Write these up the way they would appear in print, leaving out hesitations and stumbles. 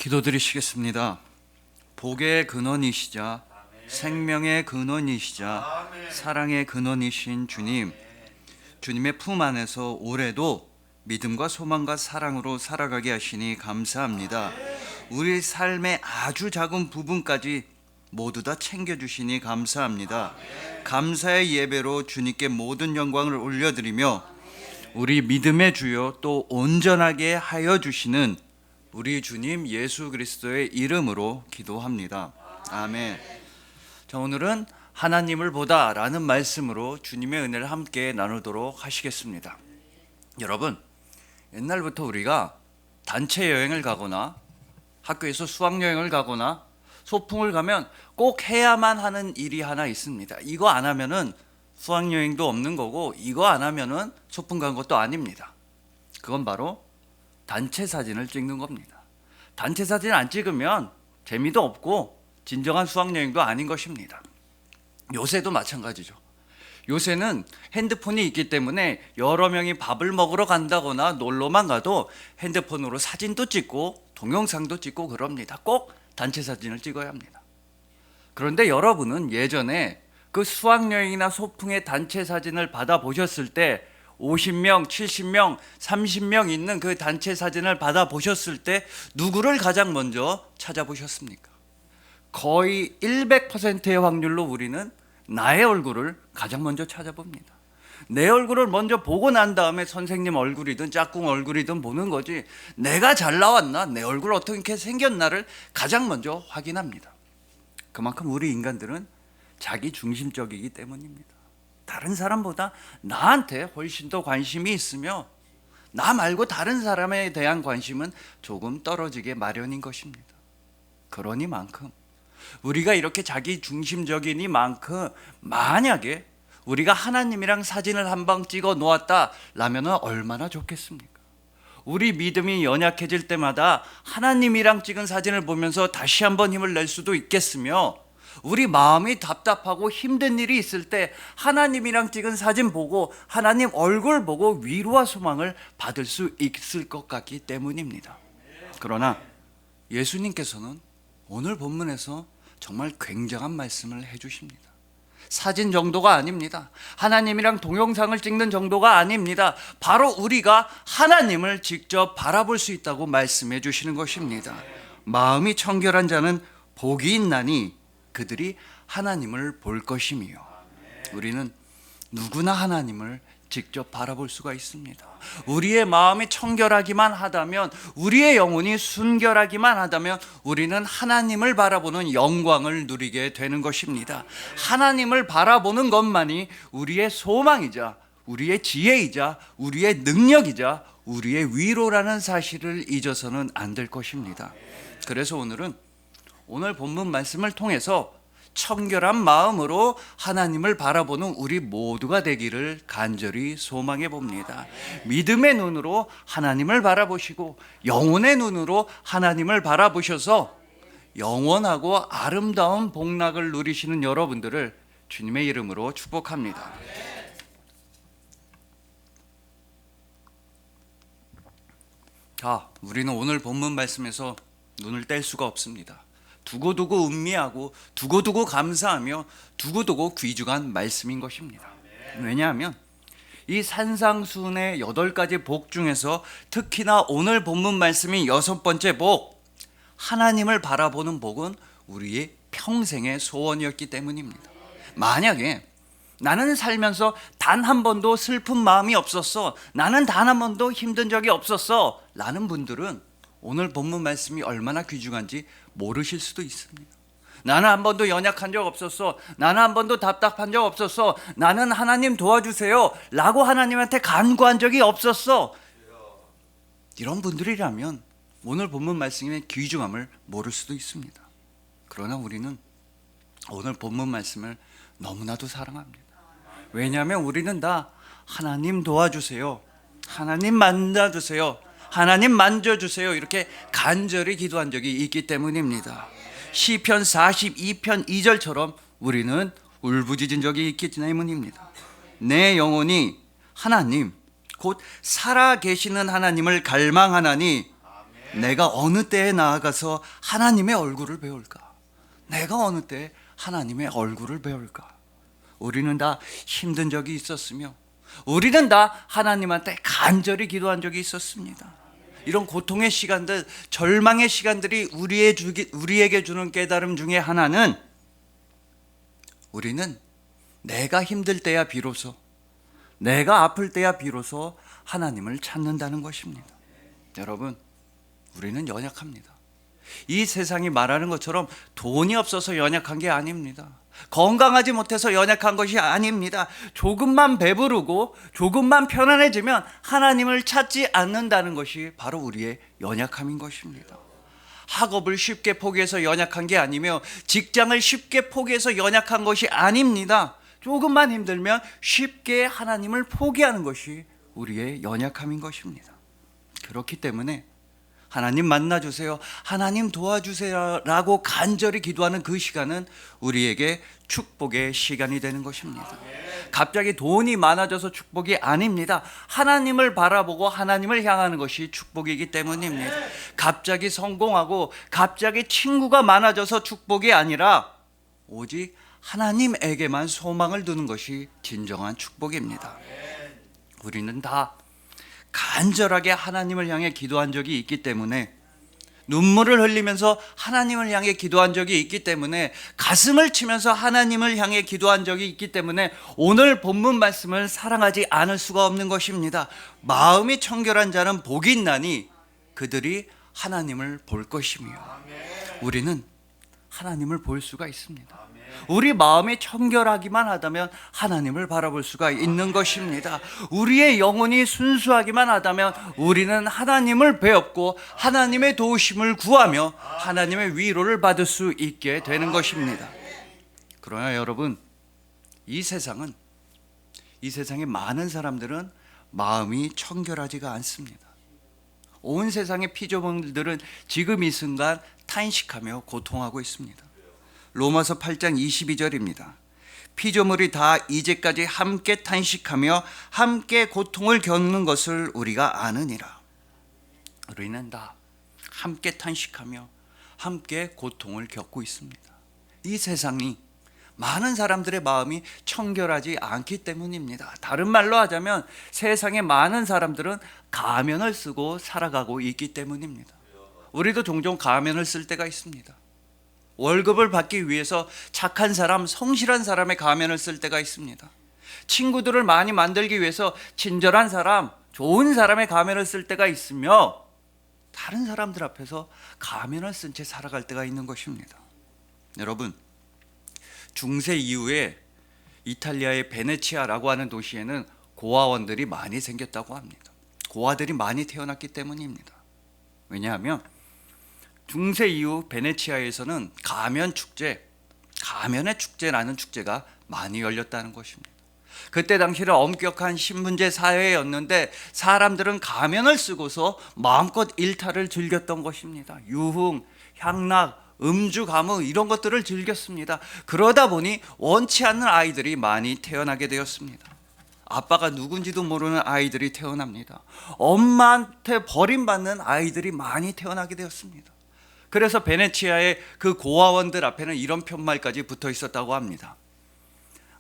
기도드리시겠습니다. 복의 근원이시자 생명의 근원이시자 사랑의 근원이신 주님, 주님의 품 안에서 올해도 믿음과 소망과 사랑으로 살아가게 하시니 감사합니다. 우리 삶의 아주 작은 부분까지 모두 다 챙겨주시니 감사합니다. 감사의 예배로 주님께 모든 영광을 올려드리며 우리 믿음의 주요 또 온전하게 하여 주시는 우리 주님 예수 그리스도의 이름으로 기도합니다. 아멘. 자, 오늘은 하나님을 보다라는 말씀으로 주님의 은혜를 함께 나누도록 하시겠습니다. 여러분, 옛날부터 우리가 단체 여행을 가거나 학교에서 수학여행을 가거나 소풍을 가면 꼭 해야만 하는 일이 하나 있습니다. 이거 안 하면은 수학여행도 없는 거고, 이거 안 하면은 소풍 간 것도 아닙니다. 그건 바로 단체 사진을 찍는 겁니다. 단체 사진 안 찍으면 재미도 없고 진정한 수학여행도 아닌 것입니다. 요새도 마찬가지죠. 요새는 핸드폰이 있기 때문에 여러 명이 밥을 먹으러 간다거나 놀러만 가도 핸드폰으로 사진도 찍고 동영상도 찍고 그럽니다. 꼭 단체 사진을 찍어야 합니다. 그런데 여러분은 예전에 그 수학여행이나 소풍의 단체 사진을 받아보셨을 때 50명, 70명, 30명 있는 그 단체 사진을 받아보셨을 때 누구를 가장 먼저 찾아보셨습니까? 거의 100%의 확률로 우리는 나의 얼굴을 가장 먼저 찾아봅니다. 내 얼굴을 먼저 보고 난 다음에 선생님 얼굴이든 짝꿍 얼굴이든 보는 거지, 내가 잘 나왔나, 내 얼굴 어떻게 생겼나를 가장 먼저 확인합니다. 그만큼 우리 인간들은 자기 중심적이기 때문입니다. 다른 사람보다 나한테 훨씬 더 관심이 있으며 나 말고 다른 사람에 대한 관심은 조금 떨어지게 마련인 것입니다. 그러니만큼 우리가 이렇게 자기 중심적이니만큼 만약에 우리가 하나님이랑 사진을 한 방 찍어 놓았다라면 얼마나 좋겠습니까? 우리 믿음이 연약해질 때마다 하나님이랑 찍은 사진을 보면서 다시 한번 힘을 낼 수도 있겠으며, 우리 마음이 답답하고 힘든 일이 있을 때 하나님이랑 찍은 사진 보고 하나님 얼굴 보고 위로와 소망을 받을 수 있을 것 같기 때문입니다. 그러나 예수님께서는 오늘 본문에서 정말 굉장한 말씀을 해주십니다. 사진 정도가 아닙니다. 하나님이랑 동영상을 찍는 정도가 아닙니다. 바로 우리가 하나님을 직접 바라볼 수 있다고 말씀해 주시는 것입니다. 마음이 청결한 자는 복이 있나니 그들이 하나님을 볼 것이며, 우리는 누구나 하나님을 직접 바라볼 수가 있습니다. 우리의 마음이 청결하기만 하다면, 우리의 영혼이 순결하기만 하다면 우리는 하나님을 바라보는 영광을 누리게 되는 것입니다. 하나님을 바라보는 것만이 우리의 소망이자 우리의 지혜이자 우리의 능력이자 우리의 위로라는 사실을 잊어서는 안 될 것입니다. 그래서 오늘 본문 말씀을 통해서 청결한 마음으로 하나님을 바라보는 우리 모두가 되기를 간절히 소망해 봅니다. 믿음의 눈으로 하나님을 바라보시고 영혼의 눈으로 하나님을 바라보셔서 영원하고 아름다운 복락을 누리시는 여러분들을 주님의 이름으로 축복합니다. 자, 우리는 오늘 본문 말씀에서 눈을 뗄 수가 없습니다. 두고두고 음미하고 두고두고 감사하며 두고두고 귀중한 말씀인 것입니다. 왜냐하면 이 산상수훈의 8가지 복 중에서 특히나 오늘 본문 말씀인 6번째 복, 하나님을 바라보는 복은 우리의 평생의 소원이었기 때문입니다. 만약에 나는 살면서 단 한 번도 슬픈 마음이 없었어, 나는 단 한 번도 힘든 적이 없었어 라는 분들은 오늘 본문 말씀이 얼마나 귀중한지 모르실 수도 있습니다. 나는 한 번도 연약한 적 없었어, 나는 한 번도 답답한 적 없었어, 나는 하나님 도와주세요 라고 하나님한테 간구한 적이 없었어, 이런 분들이라면 오늘 본문 말씀의 귀중함을 모를 수도 있습니다. 그러나 우리는 오늘 본문 말씀을 너무나도 사랑합니다. 왜냐하면 우리는 다 하나님 도와주세요, 하나님 만나주세요, 하나님 만져주세요 이렇게 간절히 기도한 적이 있기 때문입니다. 시편 42편 2절처럼 우리는 울부짖은 적이 있기 때문입니다. 내 영혼이 하나님 곧 살아계시는 하나님을 갈망하나니 내가 어느 때에 나아가서 하나님의 얼굴을 배울까? 내가 어느 때에 하나님의 얼굴을 배울까? 우리는 다 힘든 적이 있었으며 우리는 다 하나님한테 간절히 기도한 적이 있었습니다. 이런 고통의 시간들, 절망의 시간들이 우리에게 주는 깨달음 중에 하나는 우리는 내가 힘들 때야 비로소, 내가 아플 때야 비로소 하나님을 찾는다는 것입니다. 여러분, 우리는 연약합니다. 이 세상이 말하는 것처럼 돈이 없어서 연약한 게 아닙니다. 건강하지 못해서 연약한 것이 아닙니다. 조금만 배부르고 조금만 편안해지면 하나님을 찾지 않는다는 것이 바로 우리의 연약함인 것입니다. 학업을 쉽게 포기해서 연약한 게 아니며 직장을 쉽게 포기해서 연약한 것이 아닙니다. 조금만 힘들면 쉽게 하나님을 포기하는 것이 우리의 연약함인 것입니다. 그렇기 때문에 하나님 만나주세요, 하나님 도와주세요 라고 간절히 기도하는 그 시간은 우리에게 축복의 시간이 되는 것입니다. 갑자기 돈이 많아져서 축복이 아닙니다. 하나님을 바라보고 하나님을 향하는 것이 축복이기 때문입니다. 갑자기 성공하고 갑자기 친구가 많아져서 축복이 아니라 오직 하나님에게만 소망을 두는 것이 진정한 축복입니다. 우리는 다 간절하게 하나님을 향해 기도한 적이 있기 때문에, 눈물을 흘리면서 하나님을 향해 기도한 적이 있기 때문에, 가슴을 치면서 하나님을 향해 기도한 적이 있기 때문에 오늘 본문 말씀을 사랑하지 않을 수가 없는 것입니다. 마음이 청결한 자는 복이 있나니 그들이 하나님을 볼 것이며, 우리는 하나님을 볼 수가 있습니다. 우리 마음이 청결하기만 하다면 하나님을 바라볼 수가 있는 것입니다. 우리의 영혼이 순수하기만 하다면 우리는 하나님을 배웠고 하나님의 도우심을 구하며 하나님의 위로를 받을 수 있게 되는 것입니다. 그러나 여러분, 이 세상에 많은 사람들은 마음이 청결하지가 않습니다. 온 세상의 피조물들은 지금 이 순간 탄식하며 고통하고 있습니다. 로마서 8장 22절입니다. 피조물이 다 이제까지 함께 탄식하며 함께 고통을 겪는 것을 우리가 아느니라. 우리는 다 함께 탄식하며 함께 고통을 겪고 있습니다. 이 세상이 많은 사람들의 마음이 청결하지 않기 때문입니다. 다른 말로 하자면 세상의 많은 사람들은 가면을 쓰고 살아가고 있기 때문입니다. 우리도 종종 가면을 쓸 때가 있습니다. 월급을 받기 위해서 착한 사람, 성실한 사람의 가면을 쓸 때가 있습니다. 친구들을 많이 만들기 위해서 친절한 사람, 좋은 사람의 가면을 쓸 때가 있으며, 다른 사람들 앞에서 가면을 쓴 채 살아갈 때가 있는 것입니다. 여러분, 중세 이후에 이탈리아의 베네치아라고 하는 도시에는 고아원들이 많이 생겼다고 합니다. 고아들이 많이 태어났기 때문입니다. 왜냐하면 중세 이후 베네치아에서는 가면의 축제라는 축제가 많이 열렸다는 것입니다. 그때 당시는 엄격한 신분제 사회였는데 사람들은 가면을 쓰고서 마음껏 일탈을 즐겼던 것입니다. 유흥, 향락, 음주, 가무 이런 것들을 즐겼습니다. 그러다 보니 원치 않는 아이들이 많이 태어나게 되었습니다. 아빠가 누군지도 모르는 아이들이 태어납니다. 엄마한테 버림받는 아이들이 많이 태어나게 되었습니다. 그래서 베네치아의 그 고아원들 앞에는 이런 편말까지 붙어 있었다고 합니다.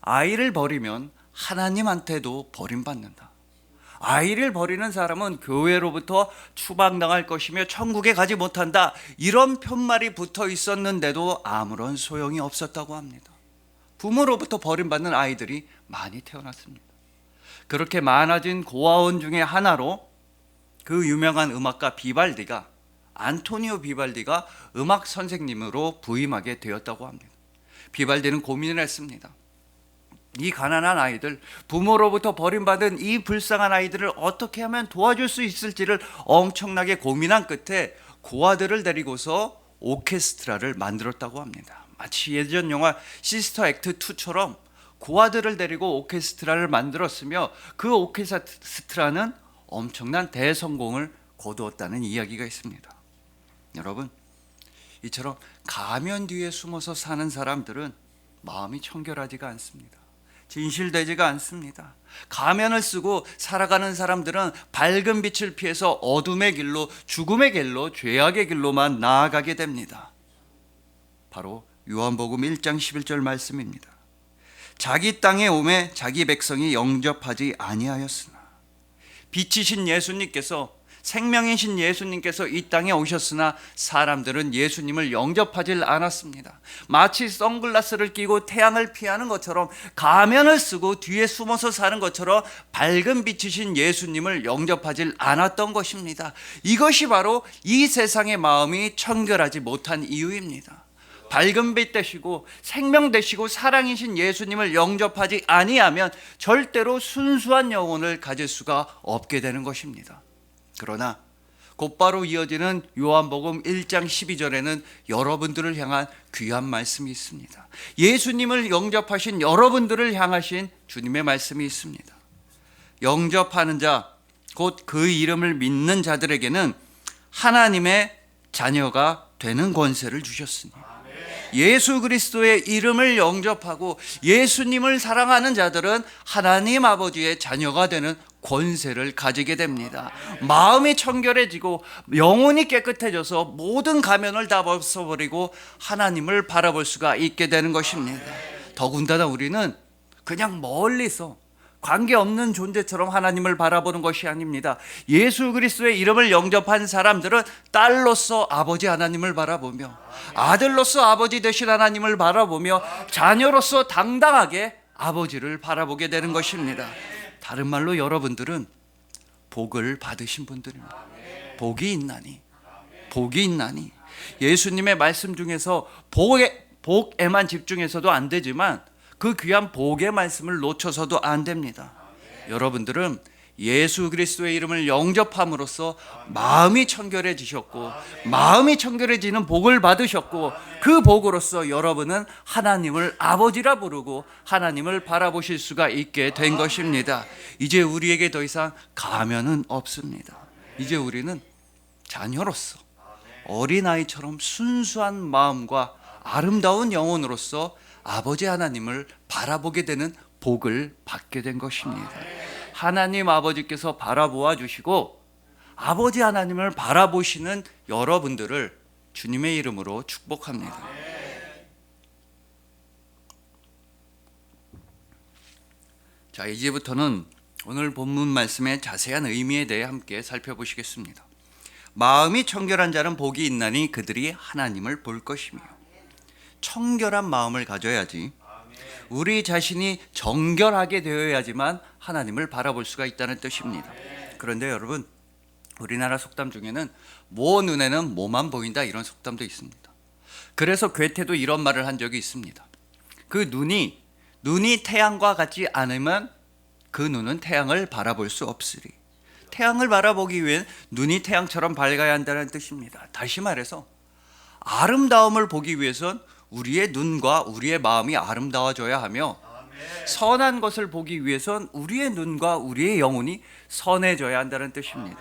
아이를 버리면 하나님한테도 버림받는다. 아이를 버리는 사람은 교회로부터 추방당할 것이며 천국에 가지 못한다. 이런 편말이 붙어 있었는데도 아무런 소용이 없었다고 합니다. 부모로부터 버림받는 아이들이 많이 태어났습니다. 그렇게 많아진 고아원 중에 하나로 그 유명한 음악가 안토니오 비발디가 음악 선생님으로 부임하게 되었다고 합니다. 비발디는 고민을 했습니다. 이 가난한 아이들, 부모로부터 버림받은 이 불쌍한 아이들을 어떻게 하면 도와줄 수 있을지를 엄청나게 고민한 끝에 고아들을 데리고서 오케스트라를 만들었다고 합니다. 마치 예전 영화 시스터 액트 2처럼 고아들을 데리고 오케스트라를 만들었으며 그 오케스트라는 엄청난 대성공을 거두었다는 이야기가 있습니다. 여러분, 이처럼 가면 뒤에 숨어서 사는 사람들은 마음이 청결하지가 않습니다. 진실되지가 않습니다. 가면을 쓰고 살아가는 사람들은 밝은 빛을 피해서 어둠의 길로, 죽음의 길로, 죄악의 길로만 나아가게 됩니다. 바로 요한복음 1장 11절 말씀입니다. 자기 땅에 오매 자기 백성이 영접하지 아니하였으나, 빛이신 예수님께서, 생명이신 예수님께서 이 땅에 오셨으나 사람들은 예수님을 영접하지 않았습니다. 마치 선글라스를 끼고 태양을 피하는 것처럼, 가면을 쓰고 뒤에 숨어서 사는 것처럼 밝은 빛이신 예수님을 영접하지 않았던 것입니다. 이것이 바로 이 세상의 마음이 청결하지 못한 이유입니다. 밝은 빛 되시고 생명 되시고 사랑이신 예수님을 영접하지 아니하면 절대로 순수한 영혼을 가질 수가 없게 되는 것입니다. 그러나 곧바로 이어지는 요한복음 1장 12절에는 여러분들을 향한 귀한 말씀이 있습니다. 예수님을 영접하신 여러분들을 향하신 주님의 말씀이 있습니다. 영접하는 자, 곧 그 이름을 믿는 자들에게는 하나님의 자녀가 되는 권세를 주셨으니, 예수 그리스도의 이름을 영접하고 예수님을 사랑하는 자들은 하나님 아버지의 자녀가 되는 권세를 가지게 됩니다. 마음이 청결해지고 영혼이 깨끗해져서 모든 가면을 다 벗어버리고 하나님을 바라볼 수가 있게 되는 것입니다. 더군다나 우리는 그냥 멀리서 관계없는 존재처럼 하나님을 바라보는 것이 아닙니다. 예수 그리스도의 이름을 영접한 사람들은 딸로서 아버지 하나님을 바라보며, 아들로서 아버지 되신 하나님을 바라보며, 자녀로서 당당하게 아버지를 바라보게 되는 것입니다. 다른 말로 여러분들은 복을 받으신 분들입니다. 복이 있나니, 복이 있나니. 예수님의 말씀 중에서 복에만 집중해서도 안 되지만 그 귀한 복의 말씀을 놓쳐서도 안 됩니다. 여러분들은 예수 그리스도의 이름을 영접함으로써 마음이 청결해지셨고, 마음이 청결해지는 복을 받으셨고, 그 복으로써 여러분은 하나님을 아버지라 부르고 하나님을 바라보실 수가 있게 된 것입니다. 이제 우리에게 더 이상 가면은 없습니다. 이제 우리는 자녀로서 어린아이처럼 순수한 마음과 아름다운 영혼으로서 아버지 하나님을 바라보게 되는 복을 받게 된 것입니다. 하나님 아버지께서 바라보아 주시고 아버지 하나님을 바라보시는 여러분들을 주님의 이름으로 축복합니다. 자, 이제부터는 오늘 본문 말씀의 자세한 의미에 대해 함께 살펴보시겠습니다. 마음이 청결한 자는 복이 있나니 그들이 하나님을 볼 것이며, 청결한 마음을 가져야지, 우리 자신이 정결하게 되어야지만 하나님을 바라볼 수가 있다는 뜻입니다. 그런데 여러분, 우리나라 속담 중에는 모 눈에는 뭐만 보인다, 이런 속담도 있습니다. 그래서 괴테도 이런 말을 한 적이 있습니다. 그 눈이 태양과 같지 않으면 그 눈은 태양을 바라볼 수 없으리. 태양을 바라보기 위해 눈이 태양처럼 밝아야 한다는 뜻입니다. 다시 말해서 아름다움을 보기 위해선 우리의 눈과 우리의 마음이 아름다워져야 하며, 선한 것을 보기 위해선 우리의 눈과 우리의 영혼이 선해져야 한다는 뜻입니다.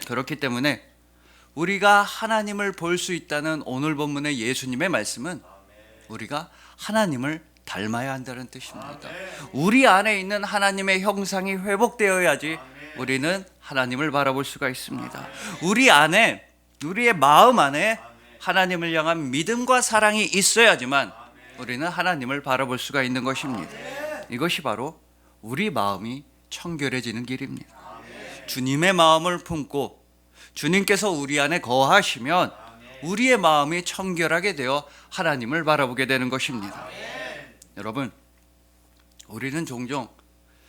그렇기 때문에 우리가 하나님을 볼 수 있다는 오늘 본문의 예수님의 말씀은 우리가 하나님을 닮아야 한다는 뜻입니다. 우리 안에 있는 하나님의 형상이 회복되어야지 우리는 하나님을 바라볼 수가 있습니다. 우리 안에, 우리의 마음 안에 하나님을 향한 믿음과 사랑이 있어야지만 우리는 하나님을 바라볼 수가 있는 것입니다. 이것이 바로 우리 마음이 청결해지는 길입니다. 주님의 마음을 품고 주님께서 우리 안에 거하시면 우리의 마음이 청결하게 되어 하나님을 바라보게 되는 것입니다. 여러분, 우리는 종종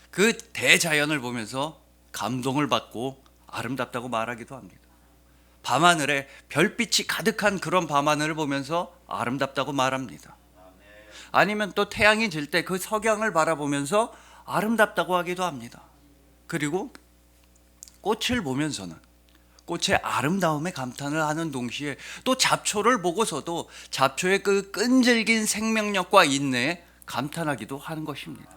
그 대자연을 보면서 감동을 받고 아름답다고 말하기도 합니다. 밤하늘에 별빛이 가득한 그런 밤하늘을 보면서 아름답다고 말합니다. 아니면 또 태양이 질 때 그 석양을 바라보면서 아름답다고 하기도 합니다. 그리고 꽃을 보면서는 꽃의 아름다움에 감탄을 하는 동시에 또 잡초를 보고서도 잡초의 그 끈질긴 생명력과 인내에 감탄하기도 하는 것입니다.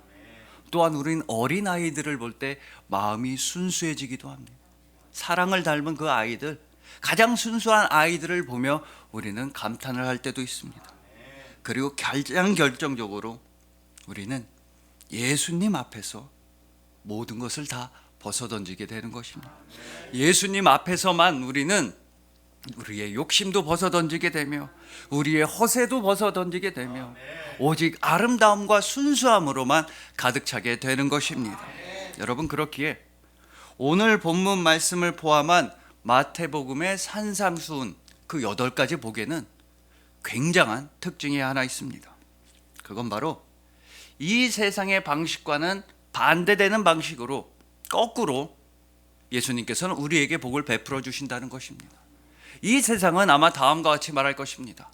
또한 우리는 어린아이들을 볼 때 마음이 순수해지기도 합니다. 사랑을 닮은 그 아이들, 가장 순수한 아이들을 보며 우리는 감탄을 할 때도 있습니다. 그리고 가장 결정적으로 우리는 예수님 앞에서 모든 것을 다 벗어던지게 되는 것입니다. 예수님 앞에서만 우리는 우리의 욕심도 벗어던지게 되며 우리의 허세도 벗어던지게 되며 오직 아름다움과 순수함으로만 가득 차게 되는 것입니다. 여러분, 그렇기에 오늘 본문 말씀을 포함한 마태복음의 산상수훈 그 8가지 복에는 굉장한 특징이 하나 있습니다. 그건 바로 이 세상의 방식과는 반대되는 방식으로 거꾸로 예수님께서는 우리에게 복을 베풀어 주신다는 것입니다. 이 세상은 아마 다음과 같이 말할 것입니다.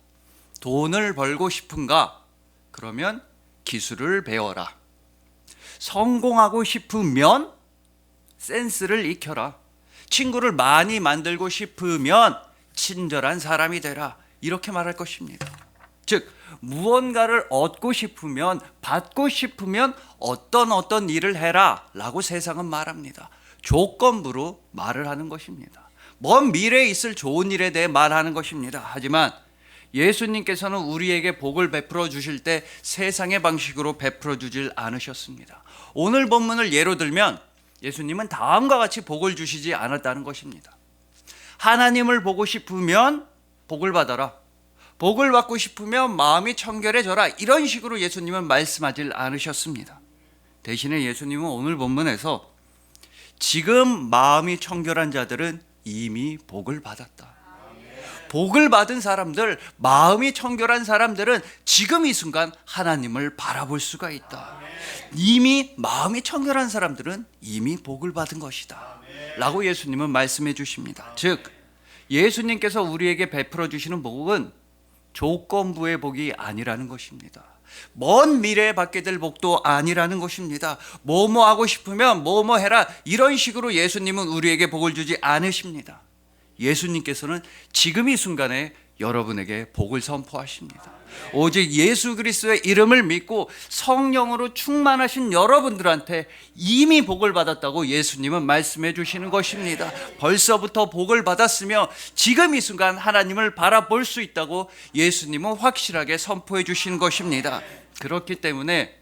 돈을 벌고 싶은가? 그러면 기술을 배워라. 성공하고 싶으면 센스를 익혀라. 친구를 많이 만들고 싶으면 친절한 사람이 되라. 이렇게 말할 것입니다. 즉, 무언가를 얻고 싶으면, 받고 싶으면 어떤 일을 해라 라고 세상은 말합니다. 조건부로 말을 하는 것입니다. 먼 미래에 있을 좋은 일에 대해 말하는 것입니다. 하지만 예수님께서는 우리에게 복을 베풀어 주실 때 세상의 방식으로 베풀어 주질 않으셨습니다. 오늘 본문을 예로 들면 예수님은 다음과 같이 복을 주시지 않았다는 것입니다. 하나님을 보고 싶으면 복을 받아라. 복을 받고 싶으면 마음이 청결해져라. 이런 식으로 예수님은 말씀하지 않으셨습니다. 대신에 예수님은 오늘 본문에서 지금 마음이 청결한 자들은 이미 복을 받았다. 복을 받은 사람들, 마음이 청결한 사람들은 지금 이 순간 하나님을 바라볼 수가 있다. 이미 마음이 청결한 사람들은 이미 복을 받은 것이다 라고 예수님은 말씀해 주십니다. 즉, 예수님께서 우리에게 베풀어 주시는 복은 조건부의 복이 아니라는 것입니다. 먼 미래에 받게 될 복도 아니라는 것입니다. 뭐뭐 하고 싶으면 뭐뭐 해라, 이런 식으로 예수님은 우리에게 복을 주지 않으십니다. 예수님께서는 지금 이 순간에 여러분에게 복을 선포하십니다. 오직 예수 그리스도의 이름을 믿고 성령으로 충만하신 여러분들한테 이미 복을 받았다고 예수님은 말씀해 주시는 것입니다. 벌써부터 복을 받았으며 지금 이 순간 하나님을 바라볼 수 있다고 예수님은 확실하게 선포해 주시는 것입니다. 그렇기 때문에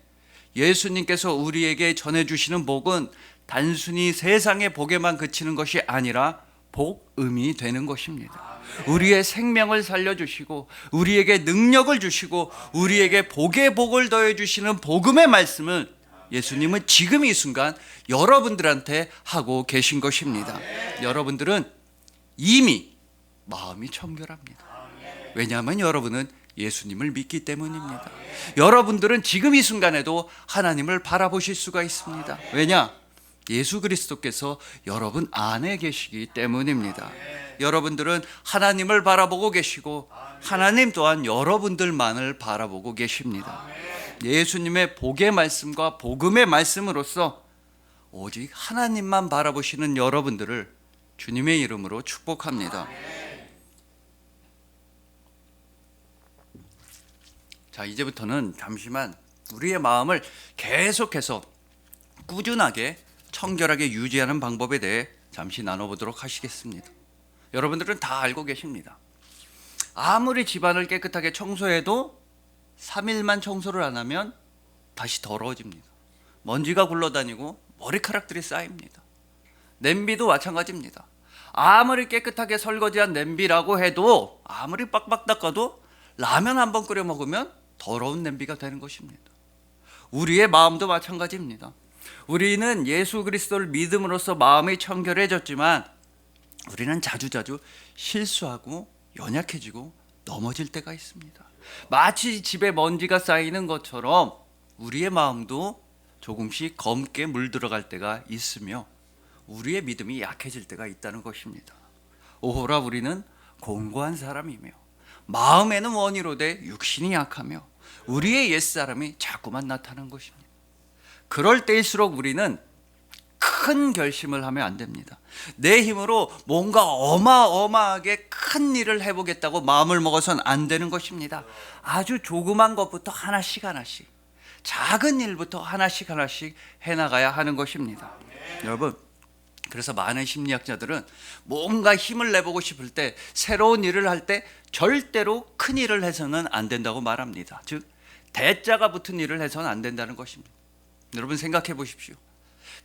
예수님께서 우리에게 전해주시는 복은 단순히 세상의 복에만 그치는 것이 아니라 복음이 되는 것입니다. 우리의 생명을 살려주시고 우리에게 능력을 주시고 우리에게 복의 복을 더해주시는 복음의 말씀을 예수님은 지금 이 순간 여러분들한테 하고 계신 것입니다. 여러분들은 이미 마음이 청결합니다. 왜냐하면 여러분은 예수님을 믿기 때문입니다. 여러분들은 지금 이 순간에도 하나님을 바라보실 수가 있습니다. 왜냐? 예수 그리스도께서 여러분 안에 계시기 때문입니다. 여러분들은 하나님을 바라보고 계시고 하나님 또한 여러분들만을 바라보고 계십니다. 예수님의 복의 말씀과 복음의 말씀으로써 오직 하나님만 바라보시는 여러분들을 주님의 이름으로 축복합니다. 자, 이제부터는 잠시만 우리의 마음을 계속해서 꾸준하게 청결하게 유지하는 방법에 대해 잠시 나눠보도록 하시겠습니다. 여러분들은 다 알고 계십니다. 아무리 집안을 깨끗하게 청소해도 3일만 청소를 안 하면 다시 더러워집니다. 먼지가 굴러다니고 머리카락들이 쌓입니다. 냄비도 마찬가지입니다. 아무리 깨끗하게 설거지한 냄비라고 해도 아무리 빡빡 닦아도 라면 한 번 끓여 먹으면 더러운 냄비가 되는 것입니다. 우리의 마음도 마찬가지입니다. 우리는 예수 그리스도를 믿음으로써 마음이 청결해졌지만 우리는 자주자주 실수하고 연약해지고 넘어질 때가 있습니다. 마치 집에 먼지가 쌓이는 것처럼 우리의 마음도 조금씩 검게 물들어갈 때가 있으며 우리의 믿음이 약해질 때가 있다는 것입니다. 오호라 우리는 공고한 사람이며 마음에는 원이로되 육신이 약하며 우리의 옛사람이 자꾸만 나타나는 것입니다. 그럴 때일수록 우리는 큰 결심을 하면 안 됩니다. 내 힘으로 뭔가 어마어마하게 큰 일을 해보겠다고 마음을 먹어서는 안 되는 것입니다. 아주 조그만 것부터 하나씩 하나씩, 작은 일부터 하나씩 하나씩 해나가야 하는 것입니다. 여러분, 그래서 많은 심리학자들은 뭔가 힘을 내보고 싶을 때, 새로운 일을 할 때 절대로 큰 일을 해서는 안 된다고 말합니다. 즉, 대자가 붙은 일을 해서는 안 된다는 것입니다. 여러분 생각해 보십시오.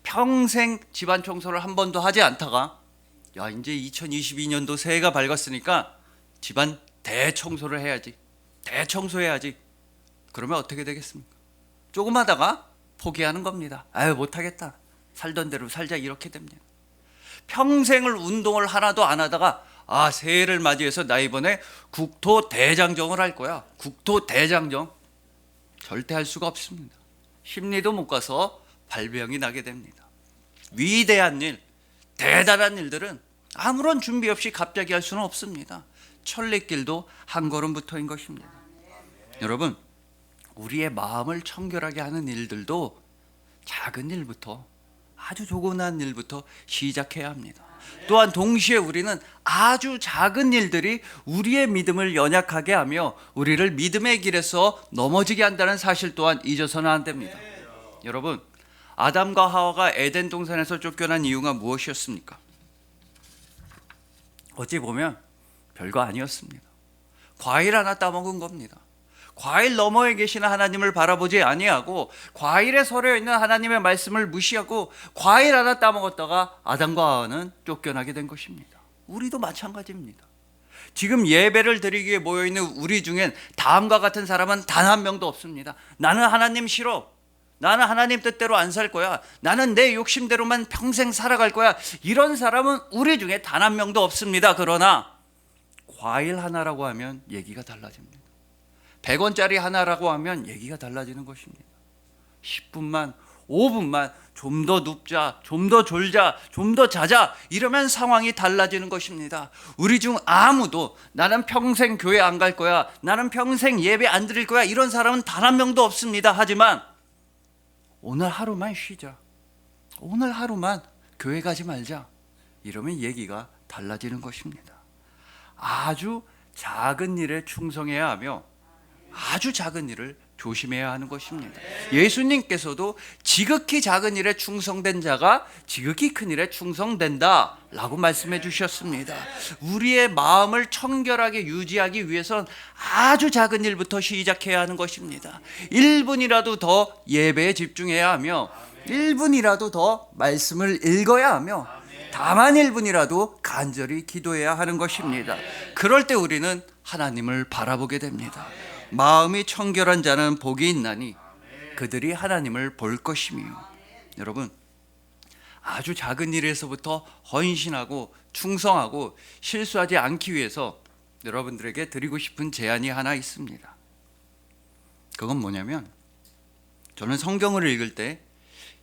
평생 집안 청소를 한 번도 하지 않다가 야 이제 2022년도 새해가 밝았으니까 집안 대청소를 해야지, 대청소해야지. 그러면 어떻게 되겠습니까? 조금 하다가 포기하는 겁니다. 아유 못하겠다, 살던 대로 살자, 이렇게 됩니다. 평생을 운동을 하나도 안 하다가 새해를 맞이해서 나 이번에 국토 대장정을 할 거야, 국토 대장정. 절대 할 수가 없습니다. 심리도 못 가서 발병이 나게 됩니다. 위대한 일, 대단한 일들은 아무런 준비 없이 갑자기 할 수는 없습니다. 천리길도 한 걸음부터인 것입니다. 여러분, 우리의 마음을 청결하게 하는 일들도 작은 일부터, 아주 조그마한 일부터 시작해야 합니다. 또한 동시에 우리는 아주 작은 일들이 우리의 믿음을 연약하게 하며 우리를 믿음의 길에서 넘어지게 한다는 사실 또한 잊어서는 안 됩니다. 여러분, 아담과 하와가 에덴 동산에서 쫓겨난 이유가 무엇이었습니까? 어찌 보면 별거 아니었습니다. 과일 하나 따먹은 겁니다. 과일 너머에 계시는 하나님을 바라보지 아니하고 과일에 서려 있는 하나님의 말씀을 무시하고 과일 하나 따먹었다가 아담과 하와는 쫓겨나게 된 것입니다. 우리도 마찬가지입니다. 지금 예배를 드리기 위해 모여있는 우리 중엔 다음과 같은 사람은 단 한 명도 없습니다. 나는 하나님 싫어, 나는 하나님 뜻대로 안 살 거야, 나는 내 욕심대로만 평생 살아갈 거야, 이런 사람은 우리 중에 단 한 명도 없습니다. 그러나 과일 하나라고 하면 얘기가 달라집니다. 100원짜리 하나라고 하면 얘기가 달라지는 것입니다. 10분만, 5분만 좀 더 눕자, 좀 더 졸자, 좀 더 자자, 이러면 상황이 달라지는 것입니다. 우리 중 아무도 나는 평생 교회 안 갈 거야, 나는 평생 예배 안 드릴 거야, 이런 사람은 단 한 명도 없습니다. 하지만 오늘 하루만 쉬자, 오늘 하루만 교회 가지 말자, 이러면 얘기가 달라지는 것입니다. 아주 작은 일에 충성해야 하며 아주 작은 일을 조심해야 하는 것입니다. 예수님께서도 지극히 작은 일에 충성된 자가 지극히 큰 일에 충성된다 라고 말씀해 주셨습니다. 우리의 마음을 청결하게 유지하기 위해선 아주 작은 일부터 시작해야 하는 것입니다. 1분이라도 더 예배에 집중해야 하며 1분이라도 더 말씀을 읽어야 하며 다만 1분이라도 간절히 기도해야 하는 것입니다. 그럴 때 우리는 하나님을 바라보게 됩니다. 마음이 청결한 자는 복이 있나니 그들이 하나님을 볼 것이며. 여러분, 아주 작은 일에서부터 헌신하고 충성하고 실수하지 않기 위해서 여러분들에게 드리고 싶은 제안이 하나 있습니다. 그건 뭐냐면, 저는 성경을 읽을 때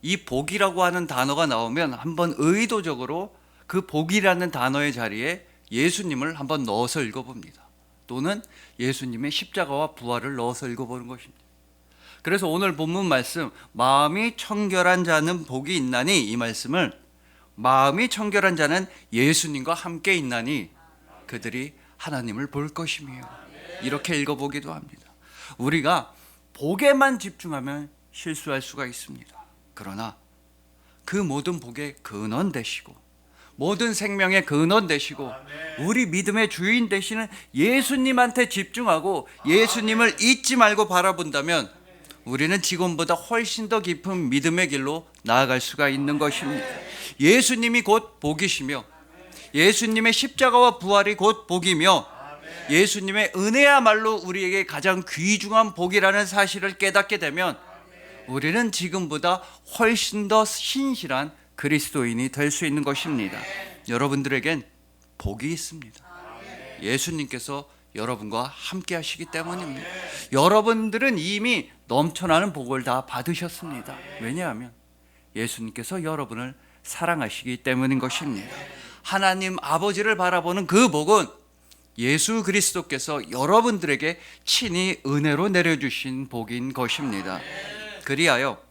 이 복이라고 하는 단어가 나오면 한번 의도적으로 그 복이라는 단어의 자리에 예수님을 한번 넣어서 읽어봅니다. 또는 예수님의 십자가와 부활을 넣어서 읽어보는 것입니다. 그래서 오늘 본문 말씀, 마음이 청결한 자는 복이 있나니, 이 말씀을 마음이 청결한 자는 예수님과 함께 있나니 그들이 하나님을 볼 것이며, 이렇게 읽어보기도 합니다. 우리가 복에만 집중하면 실수할 수가 있습니다. 그러나 그 모든 복의 근원 되시고 모든 생명의 근원 되시고 우리 믿음의 주인 되시는 예수님한테 집중하고 예수님을 잊지 말고 바라본다면 우리는 지금보다 훨씬 더 깊은 믿음의 길로 나아갈 수가 있는 것입니다. 예수님이 곧 복이시며 예수님의 십자가와 부활이 곧 복이며 예수님의 은혜야말로 우리에게 가장 귀중한 복이라는 사실을 깨닫게 되면 우리는 지금보다 훨씬 더 신실한 그리스도인이 될 수 있는 것입니다. 여러분들에겐 복이 있습니다. 예수님께서 여러분과 함께 하시기 때문입니다. 여러분들은 이미 넘쳐나는 복을 다 받으셨습니다. 왜냐하면 예수님께서 여러분을 사랑하시기 때문인 것입니다. 하나님 아버지를 바라보는 그 복은 예수 그리스도께서 여러분들에게 친히 은혜로 내려주신 복인 것입니다. 그리하여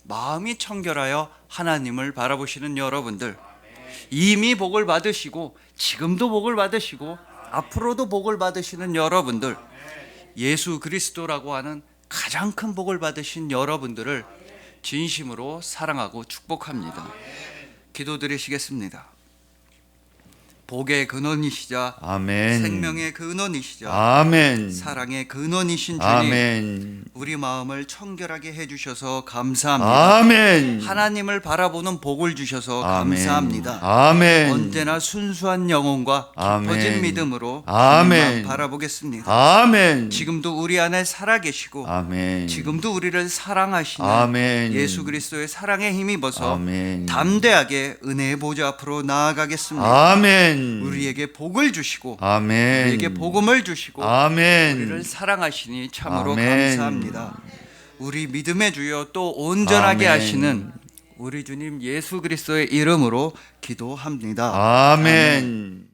마음이 청결하여 하나님을 바라보시는 여러분들, 이미 복을 받으시고 지금도 복을 받으시고 앞으로도 복을 받으시는 여러분들, 예수 그리스도라고 하는 가장 큰 복을 받으신 여러분들을 진심으로 사랑하고 축복합니다. 기도드리시겠습니다. 복의 근원이시자 아멘. 생명의 근원이시자 아멘. 사랑의 근원이신 주님, 아멘. 우리 마음을 청결하게 해주셔서 감사합니다. 아멘. 하나님을 바라보는 복을 주셔서 아멘. 감사합니다. 아멘. 언제나 순수한 영혼과 깊어진 아멘. 믿음으로 아멘. 주님만 바라보겠습니다. 아멘. 지금도 우리 안에 살아계시고 아멘. 지금도 우리를 사랑하시는 아멘. 예수 그리스도의 사랑에 힘입어서 아멘. 담대하게 은혜의 보좌 앞으로 나아가겠습니다. 아멘. 우리에게 복을 주시고 아멘. 우리에게 복음을 주시고 아멘. 우리를 사랑하시니 참으로 아멘. 감사합니다. 우리 믿음의 주여 또 온전하게 아멘. 하시는 우리 주님 예수 그리스도의 이름으로 기도합니다. 아멘.